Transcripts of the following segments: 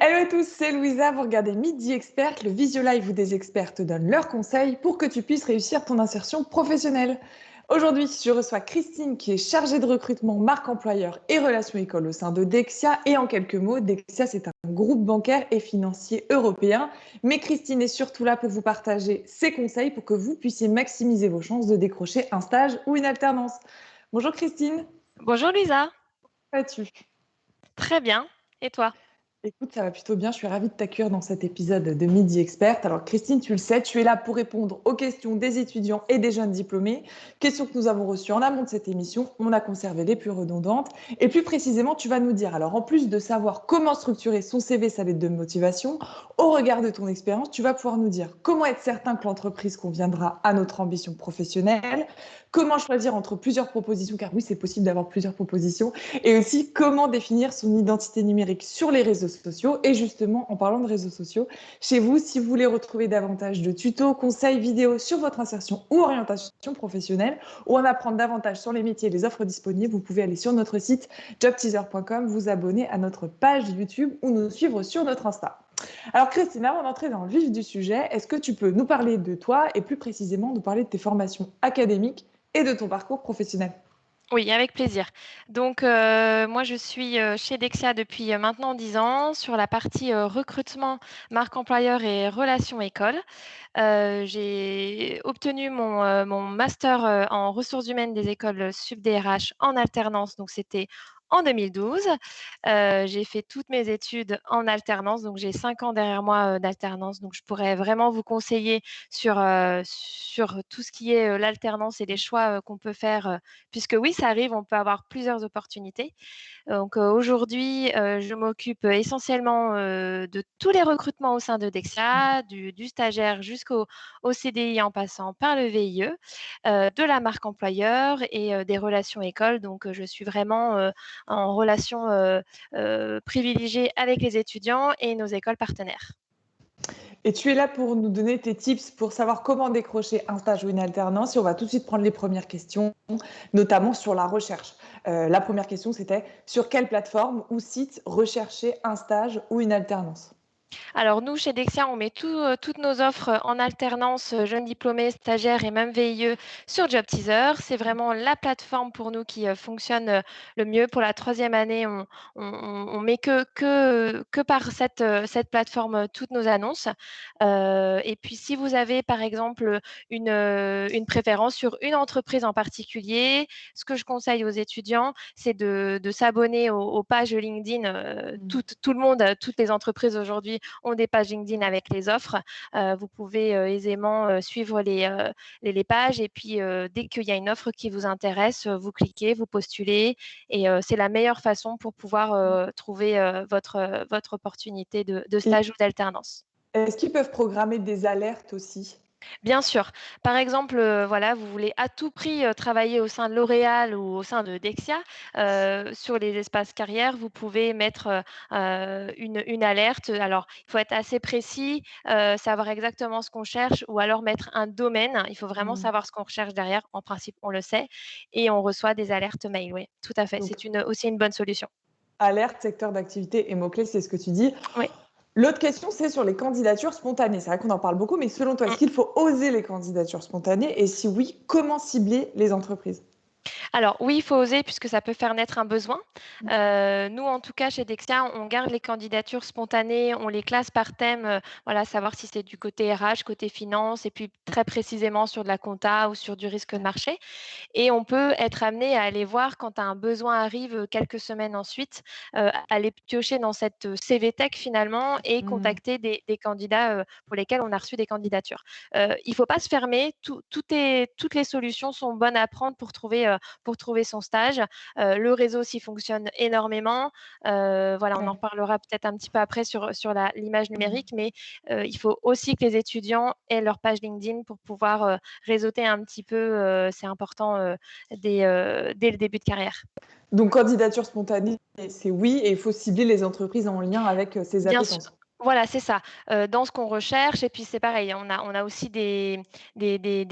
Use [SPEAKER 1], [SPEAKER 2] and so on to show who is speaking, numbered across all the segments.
[SPEAKER 1] Hello à tous, c'est Louisa, vous regardez Midi Expert, le visio live où des experts te donnent leurs conseils pour que tu puisses réussir ton insertion professionnelle. Aujourd'hui, je reçois Christine qui est chargée de recrutement marque employeur et relations école au sein de Dexia. Et en quelques mots, Dexia, c'est un groupe bancaire et financier européen. Mais Christine est surtout là pour vous partager ses conseils pour que vous puissiez maximiser vos chances de décrocher un stage ou une alternance. Bonjour Christine,
[SPEAKER 2] Bonjour Luisa,
[SPEAKER 1] comment vas-tu?
[SPEAKER 2] très bien. Et toi?
[SPEAKER 1] Écoute, ça va plutôt bien. Je suis ravie de t'accueillir dans cet épisode de Midi Expert. Alors, Christine, tu le sais, tu es là pour répondre aux questions des étudiants et des jeunes diplômés. Questions que nous avons reçues en amont de cette émission. On a conservé les plus redondantes. Et plus précisément, tu vas nous dire, alors, en plus de savoir comment structurer son CV, sa lettre de motivation, au regard de ton expérience, tu vas pouvoir nous dire comment être certain que l'entreprise conviendra à notre ambition professionnelle, comment choisir entre plusieurs propositions, car oui, c'est possible d'avoir plusieurs propositions, et aussi comment définir son identité numérique sur les réseaux sociaux. Et justement, en parlant de réseaux sociaux, chez vous, si vous voulez retrouver davantage de tutos, conseils, vidéos sur votre insertion ou orientation professionnelle, ou en apprendre davantage sur les métiers et les offres disponibles, vous pouvez aller sur notre site jobteaser.com, vous abonner à notre page YouTube ou nous suivre sur notre Insta. Alors Christine, avant d'entrer dans le vif du sujet, est-ce que tu peux nous parler de toi et plus précisément nous parler de tes formations académiques et de ton parcours professionnel?
[SPEAKER 2] Oui, avec plaisir. Donc, moi, je suis chez Dexia depuis maintenant 10 ans sur la partie recrutement, marque employeur et relations école. J'ai obtenu mon master en ressources humaines des écoles Sup DRH en alternance, donc c'était en 2012. J'ai fait toutes mes études en alternance, donc j'ai 5 ans derrière moi d'alternance, donc je pourrais vraiment vous conseiller sur tout ce qui est l'alternance et les choix qu'on peut faire, puisque oui, ça arrive, on peut avoir plusieurs opportunités. Donc aujourd'hui, je m'occupe essentiellement de tous les recrutements au sein de Dexia, du stagiaire jusqu'au CDI en passant par le VIE, de la marque employeur et des relations écoles. Donc je suis vraiment en relation privilégiée avec les étudiants et nos écoles partenaires.
[SPEAKER 1] Et tu es là pour nous donner tes tips pour savoir comment décrocher un stage ou une alternance. Et on va tout de suite prendre les premières questions, notamment sur la recherche. La première question, c'était sur quelle plateforme ou site rechercher un stage ou une alternance?
[SPEAKER 2] Alors nous, chez Dexia, on met toutes nos offres en alternance, jeunes diplômés, stagiaires et même VIE sur Job Teaser. C'est vraiment la plateforme pour nous qui fonctionne le mieux. Pour la troisième année, on met que par cette plateforme toutes nos annonces. Et puis si vous avez par exemple une préférence sur une entreprise en particulier, ce que je conseille aux étudiants, c'est de s'abonner aux pages LinkedIn. Tout le monde, toutes les entreprises aujourd'hui ont des pages LinkedIn avec les offres. Vous pouvez aisément suivre les pages et puis dès qu'il y a une offre qui vous intéresse, vous cliquez, vous postulez et c'est la meilleure façon pour pouvoir trouver votre opportunité de
[SPEAKER 1] Et
[SPEAKER 2] stage ou d'alternance.
[SPEAKER 1] est-ce qu'ils peuvent programmer des alertes aussi?
[SPEAKER 2] Bien sûr. Par exemple, voilà, vous voulez à tout prix, travailler au sein de L'Oréal ou au sein de Dexia, sur les espaces carrières, vous pouvez mettre, une alerte. Alors, il faut être assez précis, savoir exactement ce qu'on cherche ou alors mettre un domaine. Il faut vraiment
[SPEAKER 1] Hmm.
[SPEAKER 2] savoir ce qu'on recherche derrière. En principe, on le sait et on reçoit des alertes mail, oui, tout à fait.
[SPEAKER 1] Donc,
[SPEAKER 2] C'est aussi une bonne solution.
[SPEAKER 1] alerte, secteur d'activité et mots-clés, c'est ce que tu dis.
[SPEAKER 2] Oui.
[SPEAKER 1] L'autre question, c'est sur les candidatures spontanées. C'est vrai qu'on en parle beaucoup, mais selon toi, est-ce qu'il faut oser les candidatures spontanées? Et si oui, comment cibler les entreprises?
[SPEAKER 2] Alors oui, il faut oser puisque ça peut faire naître un besoin. Nous, en tout cas, chez Dexia, on garde les candidatures spontanées, on les classe par thème, voilà, savoir si c'est du côté RH, côté finance et puis très précisément sur de la compta ou sur du risque de marché. Et on peut être amené à aller voir quand un besoin arrive, quelques semaines ensuite, aller piocher dans cette, CV Tech finalement et
[SPEAKER 1] Hmm.
[SPEAKER 2] contacter des candidats, pour lesquels on a reçu des candidatures. Il ne faut pas se fermer, toutes les solutions sont bonnes à prendre pour trouver son stage. Le réseau aussi fonctionne énormément. Voilà, on en
[SPEAKER 1] Ouais.
[SPEAKER 2] reparlera peut-être un petit peu après sur l'image
[SPEAKER 1] Mhm.
[SPEAKER 2] numérique, mais il faut aussi que les étudiants aient leur page LinkedIn pour pouvoir, réseauter un petit peu, c'est important, dès le début de carrière.
[SPEAKER 1] Donc, candidature spontanée, c'est oui, et il faut cibler les entreprises en lien avec ses
[SPEAKER 2] Bien sûr.
[SPEAKER 1] appétences.
[SPEAKER 2] Voilà, c'est ça, dans ce qu'on recherche et puis c'est pareil, on a aussi des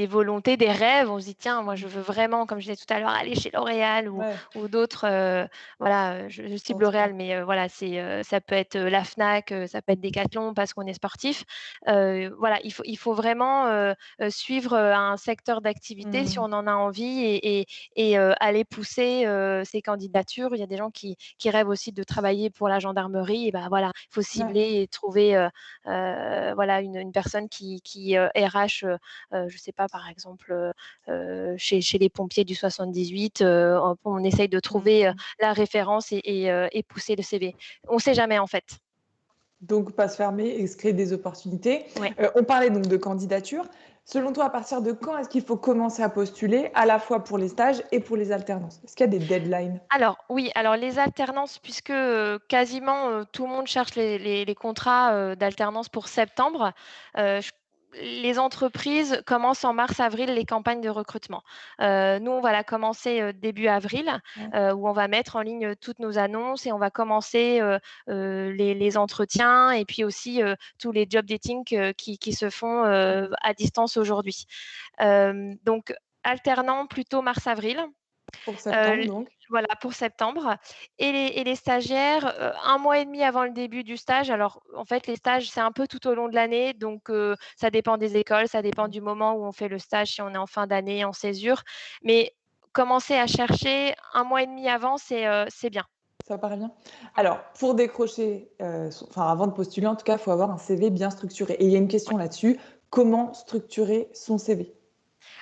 [SPEAKER 2] volontés, des rêves. On se dit: «Tiens, moi je veux vraiment», comme je disais tout à l'heure, aller chez L'Oréal
[SPEAKER 1] Ouais,
[SPEAKER 2] ou d'autres, voilà, je cible
[SPEAKER 1] en tout cas.
[SPEAKER 2] L'Oréal, mais voilà, ça peut être, la Fnac, ça peut être Decathlon parce qu'on est sportif. Voilà, il faut vraiment, suivre, un secteur d'activité si
[SPEAKER 1] Mmh.
[SPEAKER 2] on en a envie et aller pousser, ses candidatures. Il y a des gens qui rêvent aussi de travailler pour la gendarmerie et bah, voilà, il faut
[SPEAKER 1] Ouais.
[SPEAKER 2] cibler et trouver, voilà une personne qui RH, je sais pas, par exemple, chez les pompiers du 78, on essaye de trouver,
[SPEAKER 1] Mmh.
[SPEAKER 2] la référence et pousser le CV. On sait jamais en fait.
[SPEAKER 1] Donc pas se fermer et se créer des opportunités.
[SPEAKER 2] Ouais.
[SPEAKER 1] On parlait donc de candidature. Selon toi, à partir de quand est-ce qu'il faut commencer à postuler, à la fois pour les stages et pour les alternances? Est-ce qu'il y a des deadlines?
[SPEAKER 2] Alors oui, alors les alternances puisque, quasiment, tout le monde cherche les contrats, d'alternance pour septembre, je les entreprises commencent en mars-avril les campagnes de recrutement. Nous, on va la commencer, début avril,
[SPEAKER 1] Ouais.
[SPEAKER 2] où on va mettre en ligne, toutes nos annonces et on va commencer, les entretiens et puis aussi, tous les job dating, qui se font, à distance aujourd'hui. Donc alternant plutôt mars-avril.
[SPEAKER 1] Pour septembre
[SPEAKER 2] L
[SPEAKER 1] donc?
[SPEAKER 2] Voilà pour septembre et les stagiaires, 1 mois et demi avant le début du stage. Alors en fait, les stages, c'est un peu tout au long de l'année, donc ça dépend des écoles, ça dépend
[SPEAKER 1] Mmh.
[SPEAKER 2] du moment où on fait le stage, si on est en fin d'année, en césure. Mais commencer à chercher 1 mois et demi avant, c'est bien.
[SPEAKER 1] Ça paraît bien?
[SPEAKER 2] Mmh.
[SPEAKER 1] Alors pour décrocher, son enfin avant de postuler en tout cas, il faut avoir un CV bien structuré et il y a une question là-dessus, comment structurer son CV?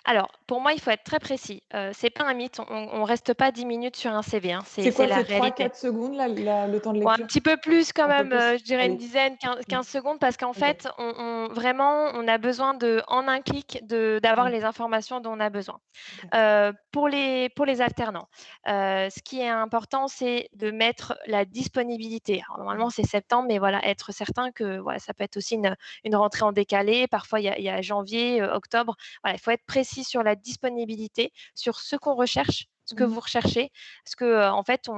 [SPEAKER 2] Alors, pour moi, il faut être très précis. C'est pas un mythe, on reste pas 10 minutes sur un CV, hein, c'est
[SPEAKER 1] C'est
[SPEAKER 2] c'est
[SPEAKER 1] quoi?
[SPEAKER 2] la
[SPEAKER 1] C'est trois
[SPEAKER 2] réalité.
[SPEAKER 1] quatre secondes là, le temps de
[SPEAKER 2] Bon, un
[SPEAKER 1] lecture?
[SPEAKER 2] petit peu plus quand
[SPEAKER 1] Un peu
[SPEAKER 2] même,
[SPEAKER 1] plus?
[SPEAKER 2] je dirais une
[SPEAKER 1] Allez.
[SPEAKER 2] dizaine, quin
[SPEAKER 1] Mmh.
[SPEAKER 2] 15 secondes parce qu'en
[SPEAKER 1] OK.
[SPEAKER 2] fait, on vraiment, on a besoin de en un clic d'avoir
[SPEAKER 1] Mmh.
[SPEAKER 2] les informations dont on a besoin.
[SPEAKER 1] OK.
[SPEAKER 2] Pour les alternants, ce qui est important, c'est de mettre la disponibilité. Alors
[SPEAKER 1] Mmh.
[SPEAKER 2] normalement, c'est septembre, mais voilà, être certain que voilà, ça peut être aussi une rentrée en décalé. Parfois, il y a janvier, octobre. Voilà, il faut être précis sur la disponibilité, sur ce qu'on recherche, ce que
[SPEAKER 1] Mmh.
[SPEAKER 2] vous recherchez. Parce que, en fait,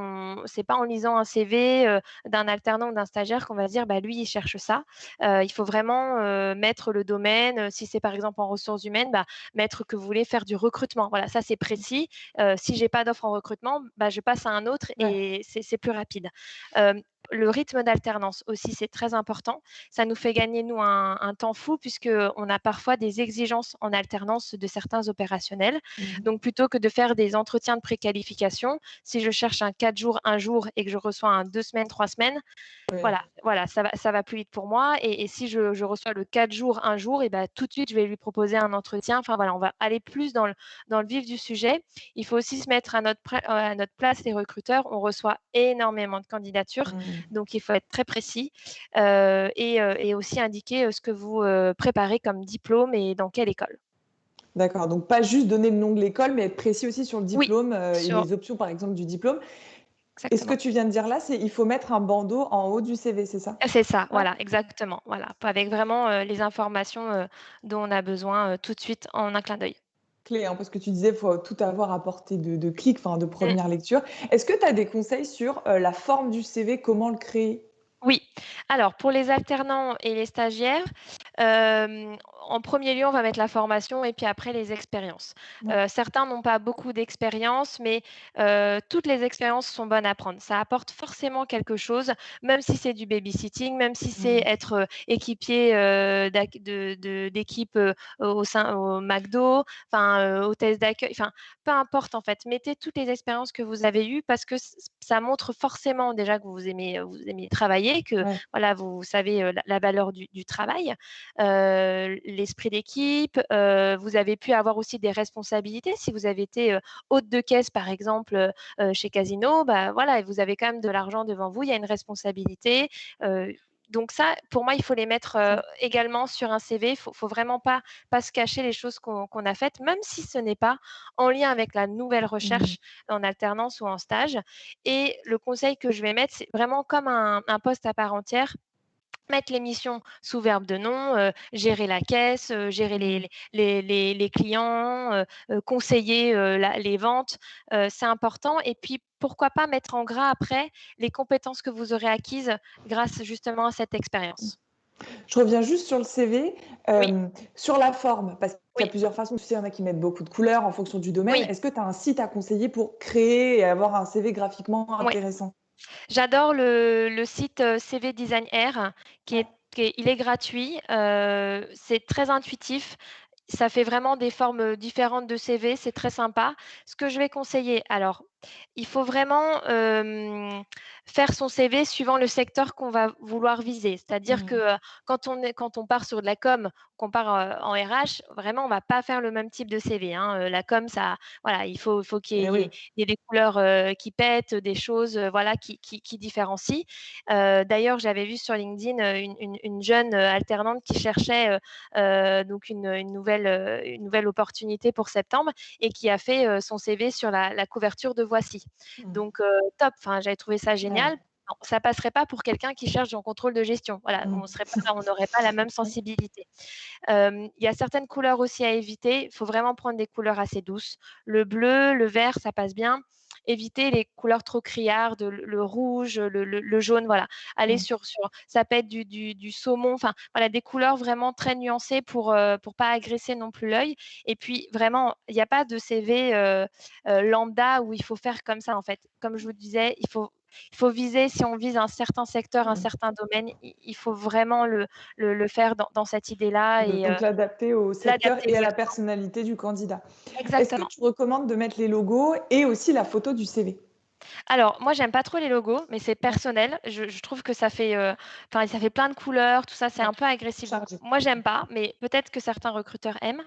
[SPEAKER 2] c'est pas en lisant un CV, d'un alternant ou d'un stagiaire qu'on va se dire: «Bah, lui, il cherche ça». Il faut vraiment, mettre le domaine, si c'est par exemple en ressources humaines, bah, mettre que vous voulez faire du recrutement. Voilà, ça c'est précis. Si j'ai pas d'offre en recrutement, bah, je passe à un autre
[SPEAKER 1] Ouais.
[SPEAKER 2] et c'est plus rapide. Hem, le rythme d'alternance aussi, c'est très important. Ça nous fait gagner nous un temps fou puisque on a parfois des exigences en alternance de certains opérationnels.
[SPEAKER 1] Mmh.
[SPEAKER 2] Donc plutôt que de faire des entretiens de préqualification, si je cherche un 4 jours, un jour et que je reçois un 2 semaines, 3 semaines,
[SPEAKER 1] Ouais.
[SPEAKER 2] voilà, ça va plus vite pour moi et si je reçois le 4 jours, un jour et bah, tout de suite, je vais lui proposer un entretien. Enfin voilà, on va aller plus dans le vif du sujet. Il faut aussi se mettre à notre place, les recruteurs. On reçoit énormément de candidatures,
[SPEAKER 1] Mmh.
[SPEAKER 2] donc il faut être très précis, et aussi indiquer, ce que vous, préparez comme diplôme et dans quelle école.
[SPEAKER 1] D'accord, donc pas juste donner le nom de l'école, mais être précis aussi sur le
[SPEAKER 2] Oui,
[SPEAKER 1] diplôme, et
[SPEAKER 2] sur
[SPEAKER 1] les options, par exemple, du diplôme. Et ce que
[SPEAKER 2] exactement.
[SPEAKER 1] tu viens de dire là, c'est il faut mettre un bandeau en haut du CV, c'est ça?
[SPEAKER 2] C'est ça,
[SPEAKER 1] Ouais.
[SPEAKER 2] voilà, exactement, voilà, avec vraiment, les informations, dont on a besoin, tout de suite en un clin d'œil.
[SPEAKER 1] Clé, hein, parce que tu disais, faut tout avoir à portée de clic, enfin de
[SPEAKER 2] Mmh.
[SPEAKER 1] première lecture. Est-ce que tu as des conseils sur, la forme du CV, comment le créer?
[SPEAKER 2] Oui. Alors pour les alternants et les stagiaires, en premier lieu, on va mettre la formation et puis après les expériences.
[SPEAKER 1] Ouais.
[SPEAKER 2] Certains n'ont pas beaucoup d'expérience, mais toutes les expériences sont bonnes à prendre. Ça apporte forcément quelque chose, même si c'est du babysitting, même si c'est
[SPEAKER 1] Mmh.
[SPEAKER 2] être, équipier, d'équipe, au McDo, enfin, hôtesse d'accueil, enfin, peu importe en fait. Mettez toutes les expériences que vous avez eues parce que ça montre forcément déjà que vous aimez travailler, que
[SPEAKER 1] Ouais.
[SPEAKER 2] voilà, vous savez, la valeur du travail, l'esprit d'équipe, vous avez pu avoir aussi des responsabilités. Si vous avez été, hôte de caisse par exemple, chez Casino, bah, voilà, et vous avez quand même de l'argent devant vous, il y a une responsabilité, heu, donc ça, pour moi, il faut les mettre,
[SPEAKER 1] Ça.
[SPEAKER 2] également sur un CV. Il faut vraiment pas se cacher les choses qu'on a faites, même si ce n'est pas en lien avec la nouvelle
[SPEAKER 1] Mmh.
[SPEAKER 2] recherche en alternance ou en stage. Et le conseil que je vais mettre, c'est vraiment comme un poste à part entière. Mettre les missions sous verbe de nom, gérer la caisse, gérer
[SPEAKER 1] Mmh.
[SPEAKER 2] les clients, conseiller, les ventes, c'est important et puis pourquoi pas mettre en gras après les compétences que vous aurez acquises grâce justement à cette expérience.
[SPEAKER 1] Je reviens juste sur le CV,
[SPEAKER 2] Oui,
[SPEAKER 1] sur la forme, parce qu'il y a
[SPEAKER 2] oui,
[SPEAKER 1] plusieurs façons. Tu sais, il y en a qui mettent beaucoup de couleurs en fonction du domaine.
[SPEAKER 2] oui,
[SPEAKER 1] Est-ce que tu as un site à conseiller pour créer et avoir un CV graphiquement
[SPEAKER 2] oui.
[SPEAKER 1] intéressant?
[SPEAKER 2] J'adore le site, CV Design Air
[SPEAKER 1] Ouais.
[SPEAKER 2] il est gratuit, c'est très intuitif. Ça fait vraiment des formes, différentes de CV, c'est très sympa. Ce que je vais conseiller, alors, il faut vraiment, faire son CV suivant le secteur qu'on va vouloir viser. C'est-à-dire que,
[SPEAKER 1] Mmh.
[SPEAKER 2] quand on part sur de la com, qu'on part, en RH, vraiment on va pas faire le même type de CV, hein. La com ça voilà, il faut qu'il
[SPEAKER 1] Eh
[SPEAKER 2] y ait
[SPEAKER 1] oui.
[SPEAKER 2] il y ait des couleurs, qui pètent, des choses, voilà qui différencient. D'ailleurs, j'avais vu sur LinkedIn, une jeune, alternante qui cherchait, donc une nouvelle opportunité pour septembre et qui a fait, son CV sur la couverture de Voici.
[SPEAKER 1] Mmh.
[SPEAKER 2] Donc top, enfin, j'avais trouvé ça
[SPEAKER 1] Ouais.
[SPEAKER 2] génial. Non, ça passerait pas pour quelqu'un qui cherche en contrôle de gestion. Voilà,
[SPEAKER 1] Mmh.
[SPEAKER 2] on n'aurait pas la même sensibilité. Il y a certaines couleurs aussi à éviter. Il faut vraiment prendre des couleurs assez douces. Le bleu, le vert, ça passe bien. Éviter les couleurs trop criardes, le rouge, le jaune, voilà. Aller
[SPEAKER 1] Mmh.
[SPEAKER 2] sur ça peut être du saumon, enfin voilà, des couleurs vraiment très nuancées pour pas agresser non plus l'œil. Et puis vraiment, il n'y a pas de CV lambda où il faut faire comme ça en fait. Comme je vous disais, il faut viser, si on vise un certain secteur, un
[SPEAKER 1] Mmh.
[SPEAKER 2] certain domaine, il faut vraiment le faire dans cette idée-là et
[SPEAKER 1] Donc l'adapter au secteur
[SPEAKER 2] l'adapter
[SPEAKER 1] et à la
[SPEAKER 2] exactement.
[SPEAKER 1] personnalité du candidat. Est-ce que
[SPEAKER 2] Exactement.
[SPEAKER 1] tu recommandes de mettre les logos et aussi la photo du CV?
[SPEAKER 2] Alors moi, j'aime pas trop les logos, mais c'est
[SPEAKER 1] Ouais,
[SPEAKER 2] personnel. Je trouve que ça fait, enfin, ça fait plein de couleurs, tout ça, c'est
[SPEAKER 1] ouais,
[SPEAKER 2] un peu agressif. Donc
[SPEAKER 1] chargé.
[SPEAKER 2] moi, j'aime pas, mais peut-être que certains recruteurs aiment.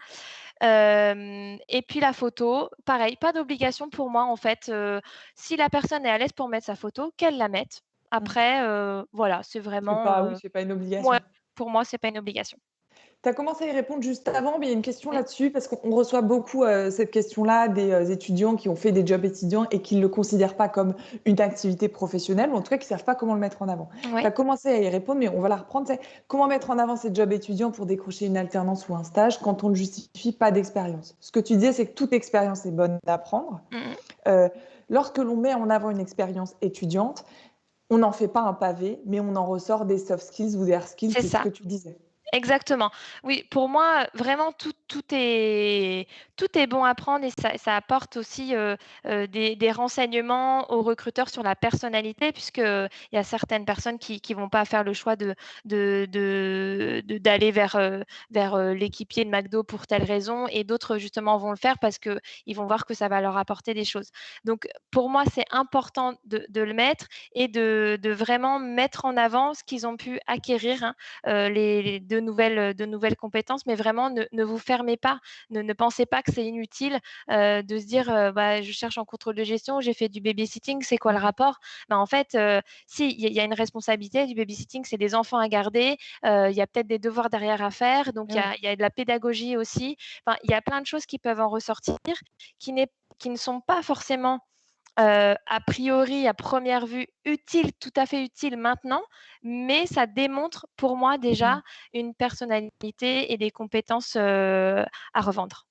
[SPEAKER 2] Et puis la photo, pareil, pas d'obligation pour moi en fait, si la personne est à l'aise pour mettre sa photo, qu'elle la mette.
[SPEAKER 1] Mmh.
[SPEAKER 2] Après, voilà, c'est
[SPEAKER 1] C'est
[SPEAKER 2] vraiment,
[SPEAKER 1] pas oui, c'est pas une
[SPEAKER 2] mouais,
[SPEAKER 1] obligation.
[SPEAKER 2] pour moi, c'est pas une obligation.
[SPEAKER 1] Tu as commencé à y répondre juste avant, mais il y a une question
[SPEAKER 2] Mmh,
[SPEAKER 1] là-dessus parce qu'on reçoit beaucoup, cette question-là des, étudiants qui ont fait des jobs étudiants et qui ne le considèrent pas comme une activité professionnelle ou en tout cas qui ne savent pas comment le mettre en avant. Tu
[SPEAKER 2] ouais.
[SPEAKER 1] as commencé à y répondre, mais on va la reprendre, c'est comment mettre en avant ces jobs étudiants pour décrocher une alternance ou un stage quand on ne justifie pas d'expérience? Ce que tu disais, c'est que toute expérience est bonne à prendre.
[SPEAKER 2] Mmh mh.
[SPEAKER 1] Heu, lorsque l'on met en avant une expérience étudiante, on n'en fait pas un pavé, mais on en ressort des soft skills ou des hard skills,
[SPEAKER 2] C'est
[SPEAKER 1] c'est ce
[SPEAKER 2] ça.
[SPEAKER 1] que tu disais.
[SPEAKER 2] Exactement. Oui, pour moi, vraiment tout est bon à prendre et ça apporte aussi, des renseignements aux recruteurs sur la personnalité puisque, il y a certaines personnes qui vont pas faire le choix d'aller vers, l'équipier de McDo pour telle raison et d'autres justement vont le faire parce qu'ils vont voir que ça va leur apporter des choses. Donc pour moi, c'est important de le mettre et de vraiment mettre en avant ce qu'ils ont pu acquérir, hein, les de nouvelles compétences, mais vraiment ne vous fermez pas, ne pensez pas que c'est inutile, de se dire, «Bah, je cherche en contrôle de gestion, j'ai fait du babysitting, c'est quoi le
[SPEAKER 1] Mmh.
[SPEAKER 2] rapport?» Bah, en fait, si, il y a une responsabilité du babysitting, c'est des enfants à garder, il y a peut-être des devoirs derrière à faire, donc
[SPEAKER 1] Eh oui.
[SPEAKER 2] il y a de la pédagogie aussi. Enfin, il y a plein de choses qui peuvent en ressortir, qui n'est qui ne sont pas forcément a priori, à première vue, utile, tout à fait utile maintenant, mais ça démontre pour moi
[SPEAKER 1] Mmh.
[SPEAKER 2] déjà une personnalité et des compétences, à revendre.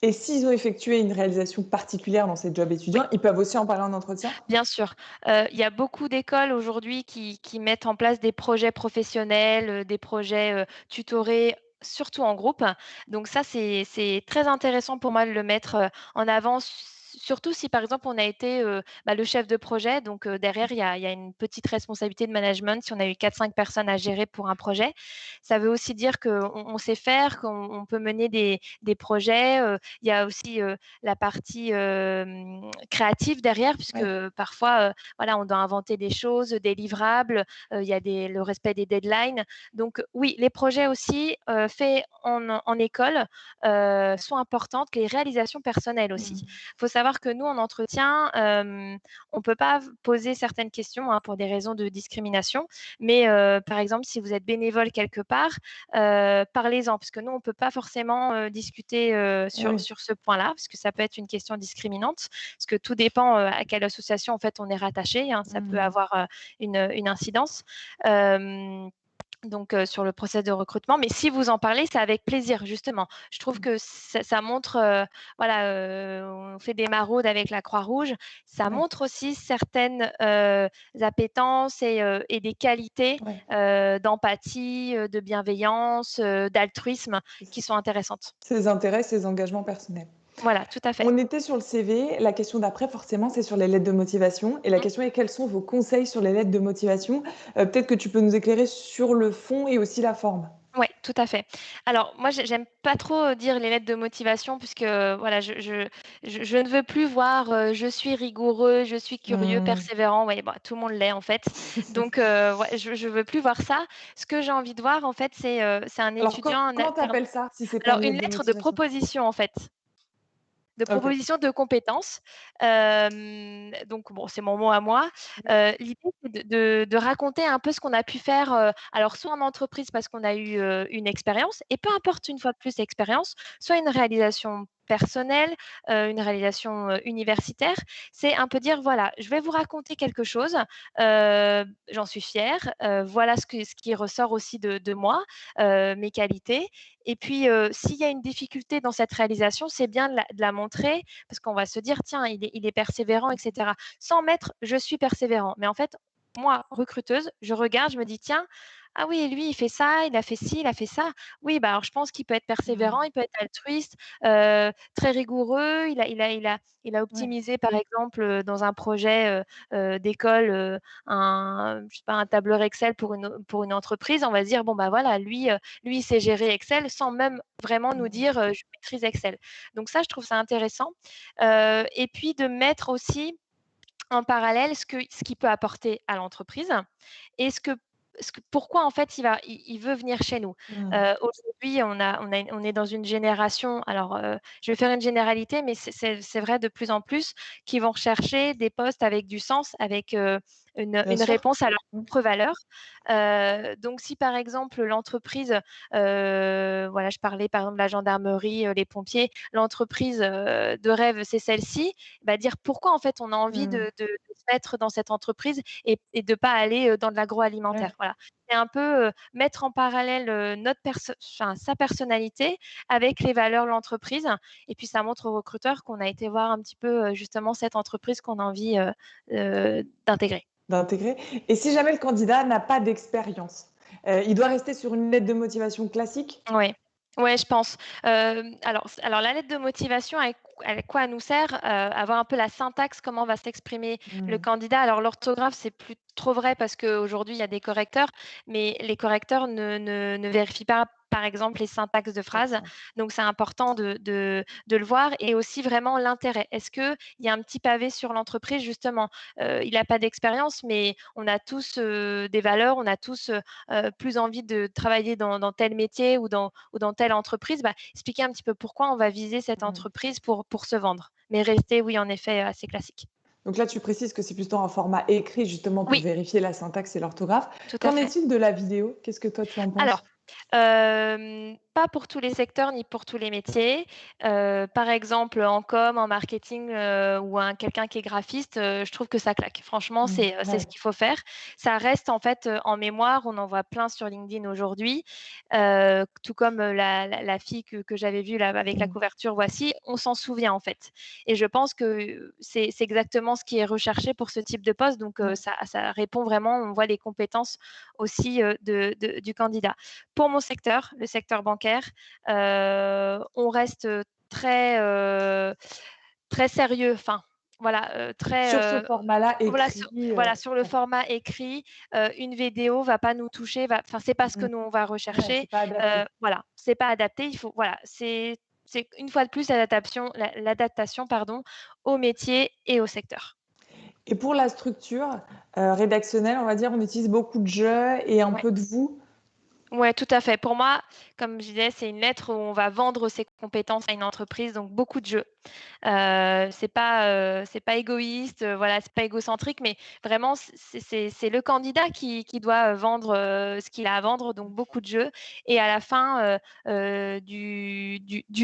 [SPEAKER 1] Et s'ils ont effectué une réalisation particulière dans ces jobs
[SPEAKER 2] Oui,
[SPEAKER 1] étudiants, ils peuvent aussi en parler en entretien?
[SPEAKER 2] bien sûr. Il y a beaucoup d'écoles aujourd'hui qui mettent en place des projets professionnels, des projets, tutorés, surtout en groupe. Donc ça, c'est très intéressant pour moi de le mettre, en avant, surtout si, par exemple, on a été, bah, le chef de projet. Donc derrière, il y a une petite responsabilité de management si on a eu 4-5 personnes à gérer pour un projet. Ça veut aussi dire qu'on sait faire, qu'on peut mener des projets. Il y a aussi, la partie, créative derrière puisque
[SPEAKER 1] Ouais.
[SPEAKER 2] parfois, voilà, on doit inventer des choses, des livrables, il y a le respect des deadlines. Donc oui, les projets aussi, faits en école, sont importantes, les réalisations personnelles aussi.
[SPEAKER 1] Mmh.
[SPEAKER 2] Il faut savoir que nous, en entretien, on ne peut pas poser certaines questions, hein, pour des raisons de discrimination, mais par exemple, si vous êtes bénévole quelque part, parlez-en, parce que nous, on ne peut pas forcément discuter
[SPEAKER 1] Eh oui.
[SPEAKER 2] sur ce point-là, parce que ça peut être une question discriminante, parce que tout dépend à quelle association en fait on est rattaché, hein, ça peut
[SPEAKER 1] Mmh.
[SPEAKER 2] avoir une incidence. Euh, donc sur le process de recrutement. Mais si vous en parlez, c'est avec plaisir, justement. Je trouve que ça montre, voilà, on fait des maraudes avec la Croix-Rouge. Ça
[SPEAKER 1] Ouais,
[SPEAKER 2] montre aussi certaines appétences et des qualités
[SPEAKER 1] ouais,
[SPEAKER 2] d'empathie, de bienveillance, d'altruisme
[SPEAKER 1] c'est ça.
[SPEAKER 2] qui sont intéressantes.
[SPEAKER 1] Ses intérêts, ses engagements personnels.
[SPEAKER 2] Voilà, tout à fait.
[SPEAKER 1] On était sur le CV. La question d'après, forcément, c'est sur les lettres de motivation. Et la
[SPEAKER 2] Mmh.
[SPEAKER 1] question est quels sont vos conseils sur les lettres de motivation? Peut-être que tu peux nous éclairer sur le fond et aussi la forme.
[SPEAKER 2] Ouais, tout à fait. Alors moi, j'aime pas trop, dire les lettres de motivation puisque, voilà, je ne veux plus voir, «Je suis rigoureux, je suis curieux,
[SPEAKER 1] Mmh.
[SPEAKER 2] persévérant». Ouais, bah, tout le monde l'est, en fait. Donc ouais, je veux plus voir ça. Ce que j'ai envie de voir, en fait, c'est un
[SPEAKER 1] Alors
[SPEAKER 2] étudiant en
[SPEAKER 1] comment tu
[SPEAKER 2] alternance.
[SPEAKER 1] appelles ça, si c'est pas
[SPEAKER 2] Alors
[SPEAKER 1] une
[SPEAKER 2] une
[SPEAKER 1] lettre de
[SPEAKER 2] lettre de
[SPEAKER 1] motivation?
[SPEAKER 2] proposition, en fait. De
[SPEAKER 1] OK.
[SPEAKER 2] proposition de compétences. Donc bon, c'est mon mot à moi.
[SPEAKER 1] Oui.
[SPEAKER 2] L'idée, c'est de raconter un peu ce qu'on a pu faire, alors soit en entreprise parce qu'on a eu, une expérience et peu importe une fois de plus l'expérience, soit une réalisation personnelle, une réalisation, universitaire. C'est un peu dire: «Voilà, je vais vous raconter quelque chose, j'en suis fière, voilà ce qui ressort aussi de moi, mes qualités et puis, s'il y a une difficulté dans cette réalisation, c'est bien de la montrer parce qu'on va se dire: «Tiens, il est persévérant» et cetera. Sans mettre: «Je suis persévérant». Mais en fait, moi, recruteuse, je regarde, je me dis: «Tiens, ah oui, lui, il fait ça, il a fait ci, il a fait ça. Oui, bah, alors je pense qu'il peut être persévérant,
[SPEAKER 1] Mmh.
[SPEAKER 2] il peut être altruiste, très rigoureux. Il a
[SPEAKER 1] Ouais.
[SPEAKER 2] optimisé, par exemple, dans un projet, d'école, je sais pas, un tableur Excel pour une entreprise». On va se dire: «Bon, bah, voilà, lui, il sait gérer Excel sans même vraiment nous
[SPEAKER 1] Mmh.
[SPEAKER 2] dire, je maîtrise Excel. Donc ça, je trouve ça intéressant. Et puis de mettre aussi en parallèle ce qu'il peut apporter à l'entreprise et pourquoi en fait il veut venir chez nous.
[SPEAKER 1] Mmh.
[SPEAKER 2] Aujourd'hui, on est dans une génération, alors je vais faire une généralité, mais c'est vrai de plus en plus, qui vont rechercher des postes avec du sens, avec
[SPEAKER 1] Bien
[SPEAKER 2] une
[SPEAKER 1] sûr.
[SPEAKER 2] réponse à leurs
[SPEAKER 1] Mmh.
[SPEAKER 2] propres valeurs. Donc si par exemple l'entreprise, voilà, je parlais par exemple de la gendarmerie, les pompiers, l'entreprise de rêve c'est celle-ci, bah, dire pourquoi en fait on a envie
[SPEAKER 1] Mmh.
[SPEAKER 2] de se mettre dans cette entreprise et de pas aller, dans de l'agroalimentaire.
[SPEAKER 1] Ouais.
[SPEAKER 2] Voilà. C'est un peu, mettre en parallèle, sa personnalité avec les valeurs de l'entreprise et puis ça montre aux recruteurs qu'on a été voir un petit peu, justement cette entreprise qu'on a envie, d'intégrer.
[SPEAKER 1] D'intégrer. Et si jamais le candidat n'a pas d'expérience, il doit rester sur une lettre de motivation classique?
[SPEAKER 2] Ouais. Ouais, je pense. Alors la lettre de motivation, à quoi elle nous sert? Avoir un peu la syntaxe, comment va s'exprimer le
[SPEAKER 1] Mmh.
[SPEAKER 2] candidat. Alors l'orthographe, c'est plus trop vrai parce qu'aujourd'hui, il y a des correcteurs, mais les correcteurs ne vérifient pas, par exemple, les syntaxes de
[SPEAKER 1] Pas
[SPEAKER 2] phrases.
[SPEAKER 1] simple.
[SPEAKER 2] Donc c'est important de le voir et aussi vraiment l'intérêt. Est-ce qu'il y a un petit pavé sur l'entreprise justement? Il a pas d'expérience, mais on a tous, des valeurs, on a tous, plus envie de travailler dans tel métier ou dans telle entreprise, bah, expliquer un petit peu pourquoi on va viser cette
[SPEAKER 1] Mmh.
[SPEAKER 2] entreprise pour se vendre. Mais rester, oui, en effet, assez classique.
[SPEAKER 1] Donc là, tu précises que c'est plutôt un format écrit justement pour
[SPEAKER 2] Oui,
[SPEAKER 1] vérifier la syntaxe et l'orthographe.
[SPEAKER 2] tout à
[SPEAKER 1] Qu'en
[SPEAKER 2] fait.
[SPEAKER 1] est-il de la vidéo? Qu'est-ce que toi tu en
[SPEAKER 2] Alors,
[SPEAKER 1] penses?
[SPEAKER 2] pas pour tous les secteurs ni pour tous les métiers. Par exemple, en com, en marketing, ou quelqu'un qui est graphiste, je trouve que ça claque. Franchement,
[SPEAKER 1] Mmh.
[SPEAKER 2] c'est ce
[SPEAKER 1] Ouais.
[SPEAKER 2] qu'il faut faire. Ça reste en fait, en mémoire. On en voit plein sur LinkedIn aujourd'hui, tout comme, la fille que j'avais vue là avec la
[SPEAKER 1] Mmh.
[SPEAKER 2] couverture «Voici», on s'en souvient en fait et je pense que c'est exactement ce qui est recherché pour ce type de poste donc
[SPEAKER 1] Ouais.
[SPEAKER 2] ça répond vraiment, on voit les compétences aussi, du candidat. Pour mon secteur, le secteur bancaire, on reste très, très sérieux, enfin, voilà,
[SPEAKER 1] Sur ce format-là
[SPEAKER 2] voilà,
[SPEAKER 1] écrit,
[SPEAKER 2] sur le
[SPEAKER 1] ouais.
[SPEAKER 2] format écrit, une vidéo va pas nous toucher, enfin, c'est pas ce que
[SPEAKER 1] Mmh.
[SPEAKER 2] nous on va
[SPEAKER 1] Ouais,
[SPEAKER 2] rechercher,
[SPEAKER 1] c'est pas adapté.
[SPEAKER 2] voilà, c'est pas adapté, il faut voilà, c'est une fois de plus l'adaptation, pardon, au métier et au secteur.
[SPEAKER 1] Et pour la structure, rédactionnelle, on va dire, on utilise beaucoup de «je» et un
[SPEAKER 2] Ouais.
[SPEAKER 1] peu de «vous».
[SPEAKER 2] Ouais, tout à fait. Pour moi, comme je disais, c'est une lettre où on va vendre ses compétences à une entreprise, donc beaucoup de jeux. C'est pas égoïste, voilà, c'est pas égocentrique, mais vraiment c'est le candidat qui doit, vendre, ce qu'il a à vendre, donc beaucoup de jeux et à la fin, du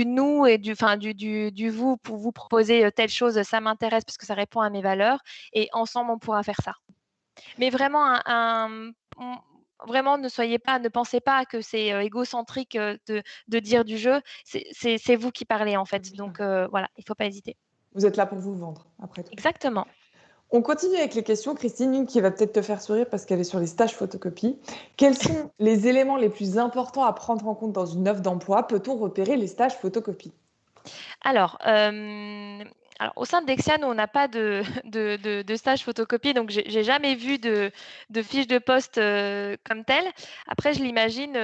[SPEAKER 2] nous et du vous pour vous proposer, telle chose, ça m'intéresse parce que ça répond à mes valeurs et ensemble on pourra faire ça. Mais vraiment vraiment, ne pensez pas que c'est égocentrique de dire du jeu. C'est vous qui parlez, en
[SPEAKER 1] C'est
[SPEAKER 2] fait.
[SPEAKER 1] vous qui
[SPEAKER 2] Donc,
[SPEAKER 1] parlez.
[SPEAKER 2] voilà, il ne faut pas hésiter.
[SPEAKER 1] Vous êtes là pour vous vendre, après tout.
[SPEAKER 2] Exactement.
[SPEAKER 1] On continue avec les questions, Christine, une qui va peut-être te faire sourire parce qu'elle est sur les stages photocopie. Quels sont les éléments les plus importants à prendre en compte dans une offre d'emploi? Peut-on repérer les stages photocopie?
[SPEAKER 2] Alors, au sein de Dexia, nous, on n'a pas de de stage photocopie, donc j'ai jamais vu de fiche de poste, comme telle. Après, je l'imagine,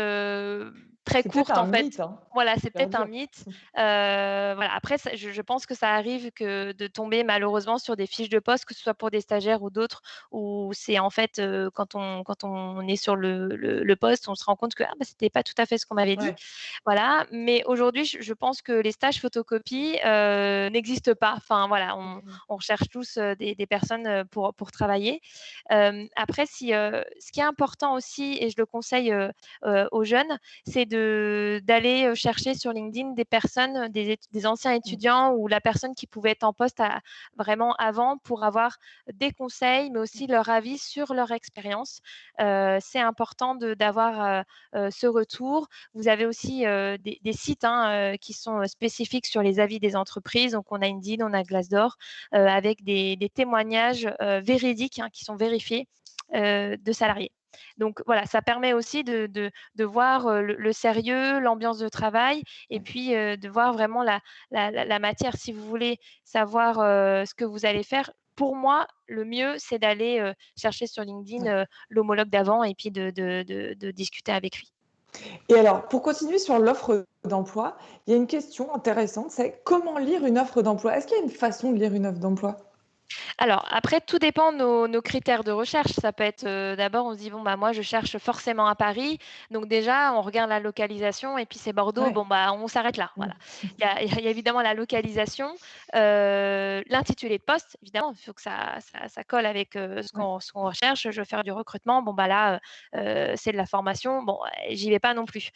[SPEAKER 2] très
[SPEAKER 1] C'est peut-être
[SPEAKER 2] courte,
[SPEAKER 1] un
[SPEAKER 2] en fait.
[SPEAKER 1] mythe, hein.
[SPEAKER 2] Voilà,
[SPEAKER 1] Faut
[SPEAKER 2] c'est
[SPEAKER 1] faire
[SPEAKER 2] peut-être un
[SPEAKER 1] dur.
[SPEAKER 2] mythe. Voilà, après ça je pense que ça arrive que de tomber malheureusement sur des fiches de poste, que ce soit pour des stagiaires ou d'autres, où c'est en fait, quand on est sur le poste, on se rend compte que: «Ah bah, c'était pas tout à fait ce qu'on m'avait dit».
[SPEAKER 1] Ouais.
[SPEAKER 2] Voilà, mais aujourd'hui, je pense que les stages photocopie, n'existent pas. Enfin voilà,
[SPEAKER 1] Mmh.
[SPEAKER 2] on recherche tous, des personnes, pour travailler. Après ce qui est important aussi et je le conseille, aux jeunes, c'est d'aller, chercher sur LinkedIn des personnes, des anciens
[SPEAKER 1] Mmh.
[SPEAKER 2] étudiants ou la personne qui pouvait être en poste vraiment avant pour avoir des conseils, mais aussi leur avis sur leur expérience. C'est important d'avoir, ce retour. Vous avez aussi des sites hein, qui sont spécifiques sur les avis des entreprises. Donc, on a Indeed, on a Glassdoor, avec des témoignages véridiques hein, qui sont vérifiés de salariés. Donc voilà, ça permet aussi de voir le sérieux, l'ambiance de travail, et
[SPEAKER 1] Ouais.
[SPEAKER 2] puis de voir vraiment la matière. Si vous voulez savoir ce que vous allez faire, pour moi, le mieux, c'est d'aller chercher sur LinkedIn
[SPEAKER 1] Ouais.
[SPEAKER 2] l'homologue d'avant et puis de discuter avec lui.
[SPEAKER 1] Et alors, pour continuer sur l'offre d'emploi, il y a une question intéressante, c'est comment lire une offre d'emploi? Est-ce qu'il y a une façon de lire une offre d'emploi?
[SPEAKER 2] Alors après, tout dépend de nos critères de recherche. Ça peut être, d'abord, on se dit: «Bon, bah, moi, je cherche forcément à Paris». Donc déjà, on regarde la localisation et puis c'est Bordeaux,
[SPEAKER 1] Ouais.
[SPEAKER 2] bon, bah, on s'arrête là,
[SPEAKER 1] Mmh.
[SPEAKER 2] voilà. Il y a évidemment la localisation, l'intitulé de poste, évidemment, il faut que ça colle avec,
[SPEAKER 1] Ouais.
[SPEAKER 2] ce qu'on recherche. Je veux faire du recrutement, bon, bah, là, c'est de la formation, bon, j'y vais pas non plus.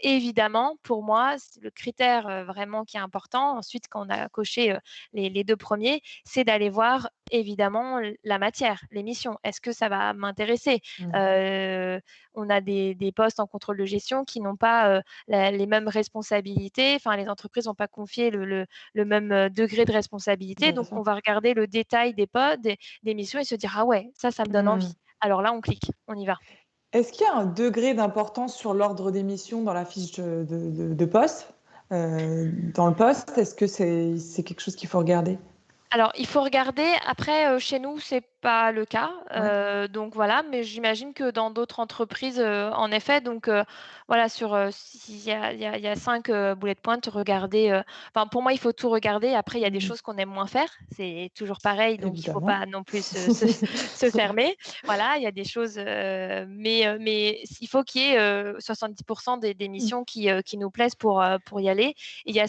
[SPEAKER 2] Évidemment, pour moi, c le critère, vraiment qui est important, ensuite quand on a coché, les 2 premiers, c'est d'aller voir évidemment la matière, l'émission. Est-ce que ça va m'intéresser?
[SPEAKER 1] Mmh.
[SPEAKER 2] Heu, on a des postes en contrôle de gestion qui n'ont pas, les mêmes responsabilités, enfin les entreprises n'ont pas confié le même, degré de responsabilité,
[SPEAKER 1] Bien
[SPEAKER 2] donc
[SPEAKER 1] sûr.
[SPEAKER 2] on va regarder le détail des missions et se dire: «Ah ouais, ça me donne
[SPEAKER 1] Mmh.
[SPEAKER 2] envie». Alors là, on clique, on y va.
[SPEAKER 1] Est-ce qu'il y a un degré d'importance sur l'ordre d'émission dans la fiche de poste? Dans le poste, est-ce que c'est quelque chose qu'il faut regarder?
[SPEAKER 2] Alors, il faut regarder. Après, chez nous, c'est pas le cas,
[SPEAKER 1] Ouais.
[SPEAKER 2] donc voilà, mais j'imagine que dans d'autres entreprises, en effet, donc voilà, s'il y a 5 bullet points, regarder, enfin, pour moi, il faut tout regarder. Après, il y a des
[SPEAKER 1] Mmh.
[SPEAKER 2] choses qu'on aime moins faire, c'est toujours pareil, donc il faut
[SPEAKER 1] Évidemment.
[SPEAKER 2] pas non plus se fermer. Voilà, il y a des choses, mais il faut qu'il y ait, 70 des
[SPEAKER 1] Mmh.
[SPEAKER 2] missions qui nous plaisent pour y aller. Et il y a